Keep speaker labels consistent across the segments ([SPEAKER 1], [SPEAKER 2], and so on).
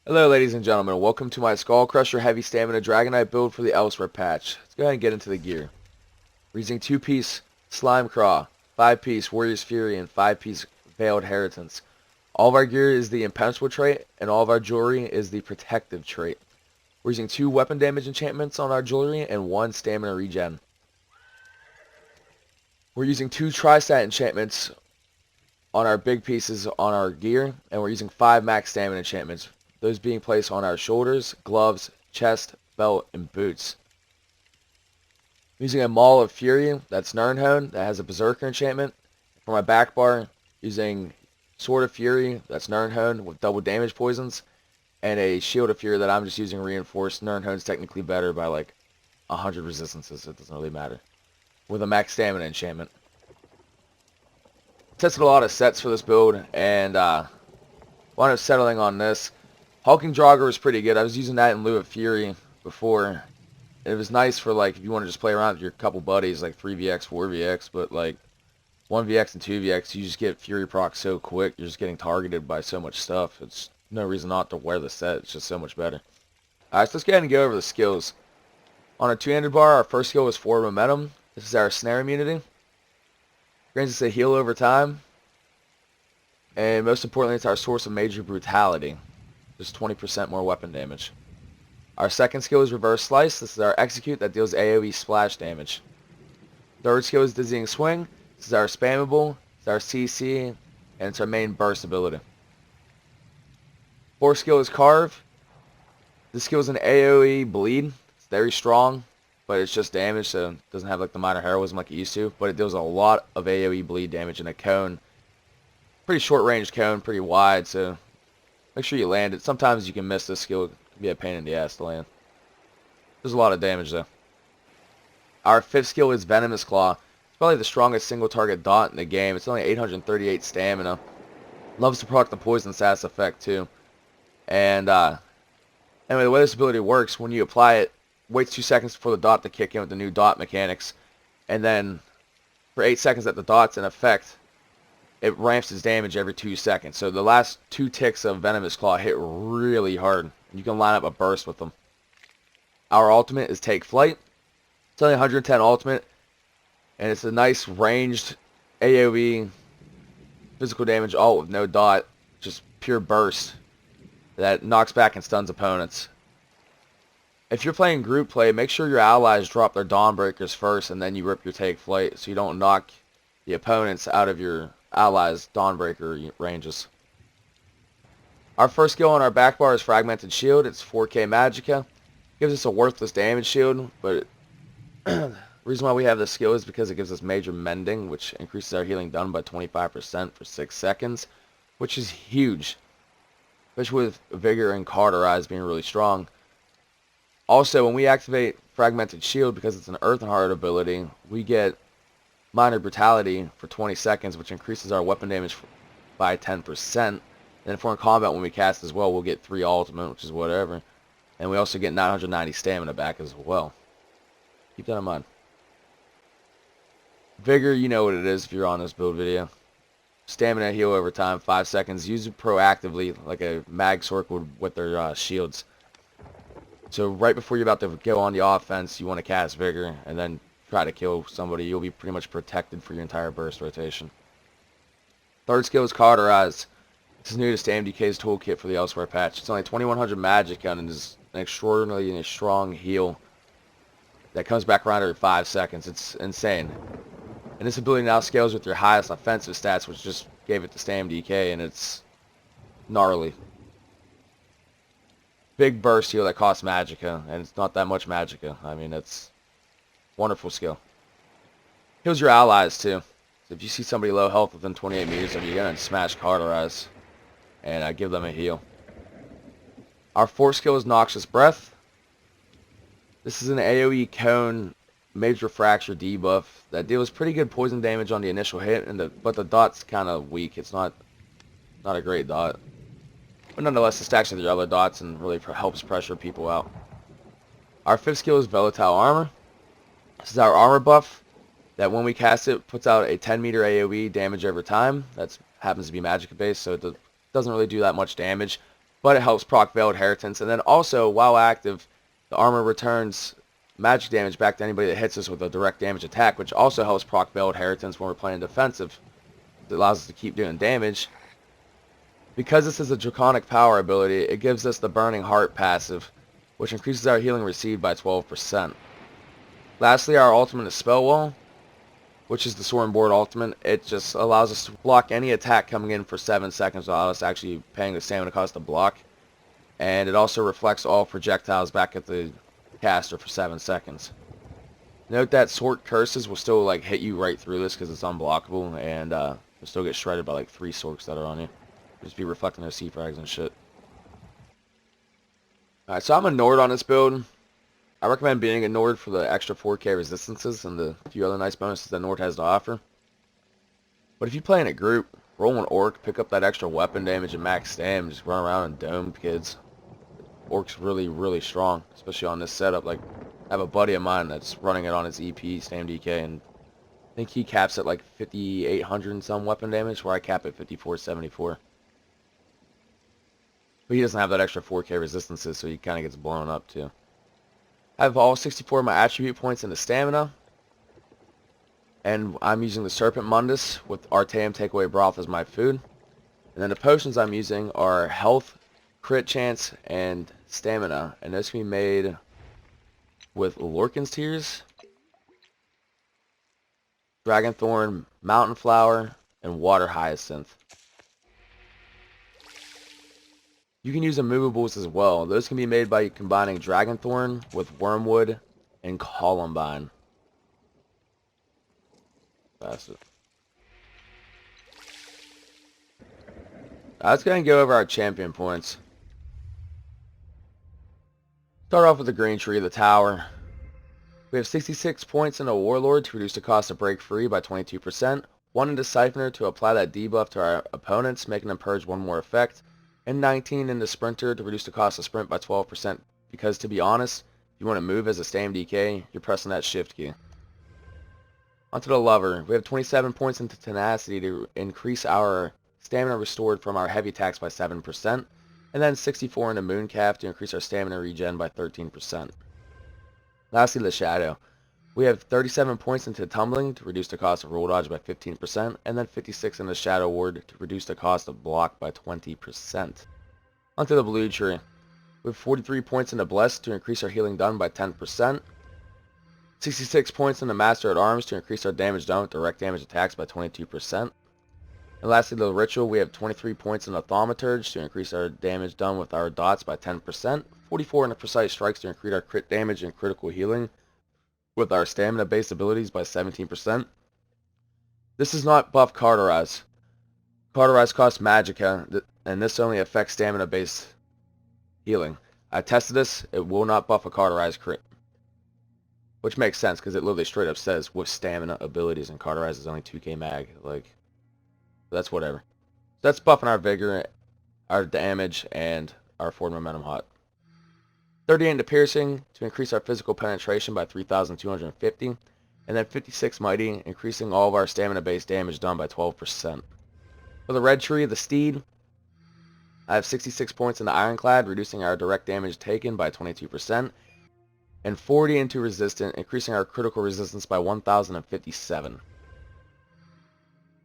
[SPEAKER 1] Hello ladies and gentlemen, welcome to my Skullcrusher Heavy Stamina Dragonknight build for the Elsweyr patch. Let's go ahead and get into the gear. We're using 2-piece Slimecraw, 5-piece Warrior's Fury, and 5-piece Veiled Heritance. All of our gear is the impenetrable trait, and all of our jewelry is the protective trait. We're using 2 weapon damage enchantments on our jewelry and 1 stamina regen. We're using 2 tri-stat enchantments on our big pieces on our gear, and we're using 5 max stamina enchantments. Those being placed on our shoulders, gloves, chest, belt, and boots. I'm using a Maul of Fury, that's Nirnhone, that has a Berserker enchantment. For my back bar, using Sword of Fury, that's Nirnhone, with double damage poisons. And a Shield of Fury that I'm just using reinforced. Nirnhone's technically better by like 100 resistances, so it doesn't really matter. With a max stamina enchantment. Tested a lot of sets for this build, and wound up settling on this. Hulking Draugr was pretty good. I was using that in lieu of Fury before. It was nice for like if you want to just play around with your couple buddies, like 3vx, 4vx, but like 1vx and 2vx, you just get Fury proc so quick. You're just getting targeted by so much stuff. It's no reason not to wear the set. It's just so much better. Alright, so let's go ahead and go over the skills. On our two-handed bar, our first skill is Forward Momentum. This is our snare immunity. Grants us a heal over time. And most importantly, it's our source of major brutality. Just 20% more weapon damage. Our second skill is Reverse Slice. This is our Execute that deals AoE splash damage. Third skill is Dizzying Swing. This is our spammable, it's our CC, and it's our main burst ability. Fourth skill is Carve. This skill is an AoE bleed. It's very strong, but it's just damage, so it doesn't have like the minor heroism like it used to. But it deals a lot of AoE bleed damage in a cone. Pretty short range cone, pretty wide, so make sure you land it. Sometimes you can miss this skill. It can be a pain in the ass to land. There's a lot of damage though. Our fifth skill is Venomous Claw. It's probably the strongest single target dot in the game. It's only 838 stamina. Loves to proc the poison sass effect too. And anyway, the way this ability works, when you apply it, waits 2 seconds for the dot to kick in with the new dot mechanics. And then for 8 seconds that the dot's in effect, it ramps its damage every 2 seconds. So the last 2 ticks of Venomous Claw hit really hard. You can line up a burst with them. Our ultimate is Take Flight. It's only 110 ultimate. And it's a nice ranged AoE physical damage ult with no dot. Just pure burst that knocks back and stuns opponents. If you're playing group play, make sure your allies drop their Dawnbreakers first and then you rip your Take Flight so you don't knock the opponents out of your allies' Dawnbreaker ranges. Our first skill on our back bar is Fragmented Shield. It's 4k Magicka. Gives us a worthless damage shield, but the reason why we have this skill is because it gives us major mending, which increases our healing done by 25% for 6 seconds, which is huge, especially with Vigor and Cauterize being really strong. Also, when we activate Fragmented Shield, because it's an Earthenheart ability, we get Minor Brutality for 20 seconds, which increases our weapon damage by 10%. And if we're in combat when we cast as well, we'll get 3 ultimate, which is whatever. And we also get 990 stamina back as well. Keep that in mind. Vigor, you know what it is if you're on this build video. Stamina heal over time, 5 seconds. Use it proactively, like a Mag Sorc would with their shields. So right before you're about to go on the offense, you want to cast Vigor, and then try to kill somebody. You'll be pretty much protected for your entire burst rotation. Third skill is Cauterize. This is new to stamdk's toolkit for the Elsweyr patch. It's only 2100 magic and is an extraordinarily strong heal that comes back around every 5 seconds. It's insane. And this ability now scales with your highest offensive stats, which just gave it to stamdk, and it's gnarly. Big burst heal that costs magicka, and it's not that much magicka. I mean, it's wonderful skill. Heals your allies too. So if you see somebody low health within 28 meters of you, you're going to smash Cauterize and give them a heal. Our fourth skill is Noxious Breath. This is an AoE cone major fracture debuff that deals pretty good poison damage on the initial hit, but the dot's kind of weak. It's not a great dot. But nonetheless, it stacks with your other dots and really helps pressure people out. Our fifth skill is Volatile Armor. This is our armor buff that when we cast it puts out a 10 meter AoE damage over time. That happens to be Magicka based, so it doesn't really do that much damage. but it helps proc Veiled Heritance. And then also, while active, the armor returns magic damage back to anybody that hits us with a direct damage attack, which also helps proc Veiled Heritance when we're playing defensive. It allows us to keep doing damage. Because this is a Draconic power ability, it gives us the Burning Heart passive, which increases our healing received by 12%. Lastly, our ultimate is Spell Wall, which is the Sword and Board ultimate. It just allows us to block any attack coming in for 7 seconds without us actually paying the stamina cost to block. And it also reflects all projectiles back at the caster for 7 seconds. Note that Sword Curses will still like hit you right through this because it's unblockable, and you'll still get shredded by like 3 Sorks that are on you. Just be reflecting those C-frags and shit. Alright, so I'm a Nord on this build. I recommend being a Nord for the extra 4k resistances and the few other nice bonuses that Nord has to offer. But if you play in a group, roll an Orc, pick up that extra weapon damage and max stam, just run around and dome kids. Orc's really, really strong, especially on this setup. Like, I have a buddy of mine that's running it on his EP, stamdk, and I think he caps at like 5,800 and some weapon damage, where I cap at 5,474. But he doesn't have that extra 4k resistances, so he kind of gets blown up too. I have all 64 of my attribute points into stamina. And I'm using the Serpent Mundus with Archaon Takeaway Broth as my food. And then the potions I'm using are health, crit chance, and stamina. And those can be made with Lorcan's Tears, Dragonthorn, Mountain Flower, and Water Hyacinth. You can use immovables as well. Those can be made by combining Dragonthorn with Wormwood and Columbine. That's it. Let's go and go over our champion points. Start off with the green tree, the tower. We have 66 points in a Warlord to reduce the cost of break free by 22%. 1 into Siphoner to apply that debuff to our opponents, making them purge 1 more effect. And 19 into Sprinter to reduce the cost of sprint by 12%, because to be honest, if you want to move as a stamdk, you're pressing that shift key. Onto the Lover. We have 27 points into Tenacity to increase our stamina restored from our heavy attacks by 7%, and then 64 into Mooncalf to increase our stamina regen by 13%. Lastly, the Shadow. We have 37 points into Tumbling to reduce the cost of roll dodge by 15%, and then 56 into Shadow Ward to reduce the cost of block by 20%. Onto the Blue Tree. We have 43 points into Blessed to increase our healing done by 10%. 66 points into Master at Arms to increase our damage done with direct damage attacks by 22%. And lastly, the Ritual. We have 23 points into Thaumaturge to increase our damage done with our dots by 10%. 44 into Precise Strikes to increase our crit damage and critical healing with our stamina-based abilities by 17%. This does not buff Cauterize. Cauterize costs Magicka, and this only affects stamina-based healing. I tested this, it will not buff a Cauterize crit. Which makes sense, because it literally straight up says, with stamina abilities, and Cauterize is only 2k mag. Like, that's whatever. So that's buffing our Vigor, our damage, and our forward momentum hot. 38 into Piercing to increase our physical penetration by 3,250, and then 56 Mighty, increasing all of our stamina-based damage done by 12%. For the Red Tree, the Steed, I have 66 points into Ironclad, reducing our direct damage taken by 22%, and 40 into Resistant, increasing our critical resistance by 1,057.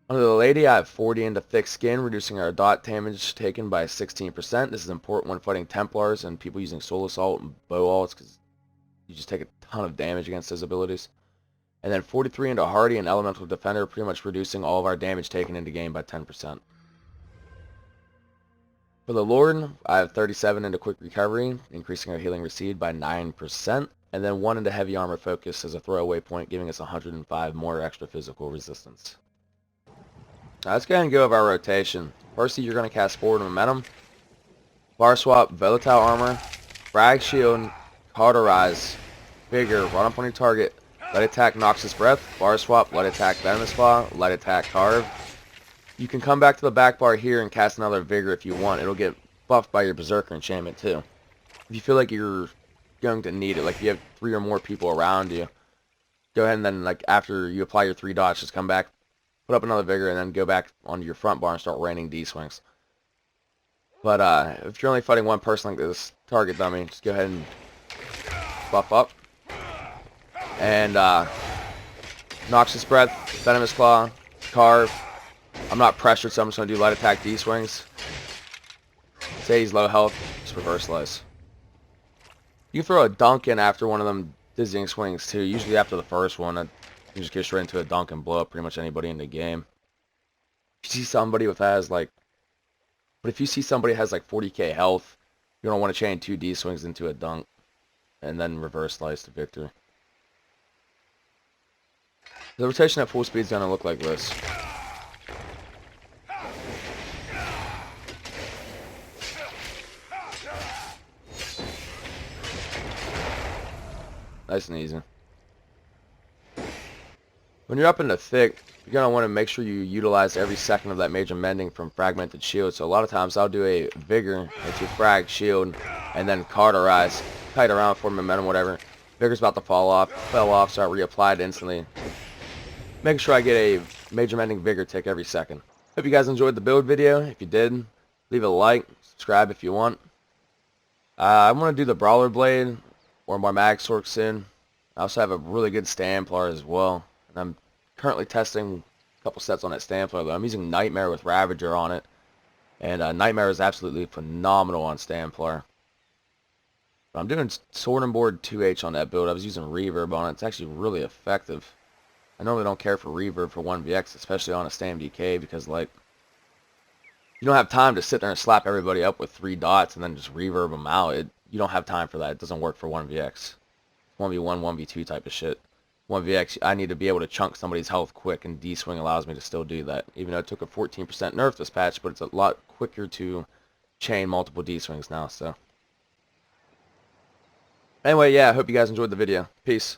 [SPEAKER 1] Under the Lady, I have 40 into Thick Skin, reducing our dot damage taken by 16%. This is important when fighting Templars and people using Soul Assault and Bow Alts, because you just take a ton of damage against those abilities. And then 43 into Hardy and Elemental Defender, pretty much reducing all of our damage taken into game by 10%. For the Lord, I have 37 into Quick Recovery, increasing our healing received by 9. And then 1 into Heavy Armor Focus as a throwaway point, giving us 105 more extra physical resistance. Now let's go ahead and go over our rotation. Firstly, you're going to cast Forward Momentum, Bar Swap, Volatile Armor, Frag Shield, Cauterize, Vigor, run up on your target, Light Attack Noxious Breath, Bar Swap, Light Attack Venomous Claw, Light Attack Carve. You can come back to the back bar here and cast another Vigor if you want. It'll get buffed by your Berserker enchantment too. If you feel like you're going to need it, like if you have 3 or more people around you, go ahead and then, like, after you apply your 3 dots, just come back, put up another Vigor, and then go back onto your front bar and start raining D-swings. But if you're only fighting one person like this, target dummy, just go ahead and buff up. And Noxious Breath, Venomous Claw, Carve. I'm not pressured, so I'm just going to do light attack D-swings. Say he's low health, just reverse slice. You can throw a dunk in after one of them dizzying swings too. Usually after the first one, you just get straight into a dunk and blow up pretty much anybody in the game. If you see somebody with if you see somebody has like 40k health, you don't want to chain 2 D-swings into a dunk and then reverse slice to victory. The rotation at full speed is going to look like this. Nice and easy. When you're up in the thick, you're going to want to make sure you utilize every second of that major mending from fragmented shield. So a lot of times I'll do a vigor into frag shield and then cauterize, kite around for momentum, whatever. Vigor's about to fall off, fell off, so I reapplied it instantly. Making sure I get a major mending vigor tick every second. Hope you guys enjoyed the build video. If you did, leave a like, subscribe if you want. I'm going to do the Brawler Blade or my Mag Sword soon. I also have a really good Stamplar as well. And I'm currently testing a couple sets on that Stamplar though. I'm using Nightmare with Ravager on it. And Nightmare is absolutely phenomenal on Stamplar. But I'm doing Sword and Board 2H on that build. I was using Reverb on it. It's actually really effective. I normally don't care for Reverb for 1vx, especially on a stamdk, because like you don't have time to sit there and slap everybody up with 3 dots and then just reverb them out. You don't have time for that. It doesn't work for 1vx. 1v1, 1v2 type of shit. 1vx, I need to be able to chunk somebody's health quick, and D-swing allows me to still do that. Even though it took a 14% nerf this patch, but it's a lot quicker to chain multiple D-swings now, so. Anyway, yeah, I hope you guys enjoyed the video. Peace.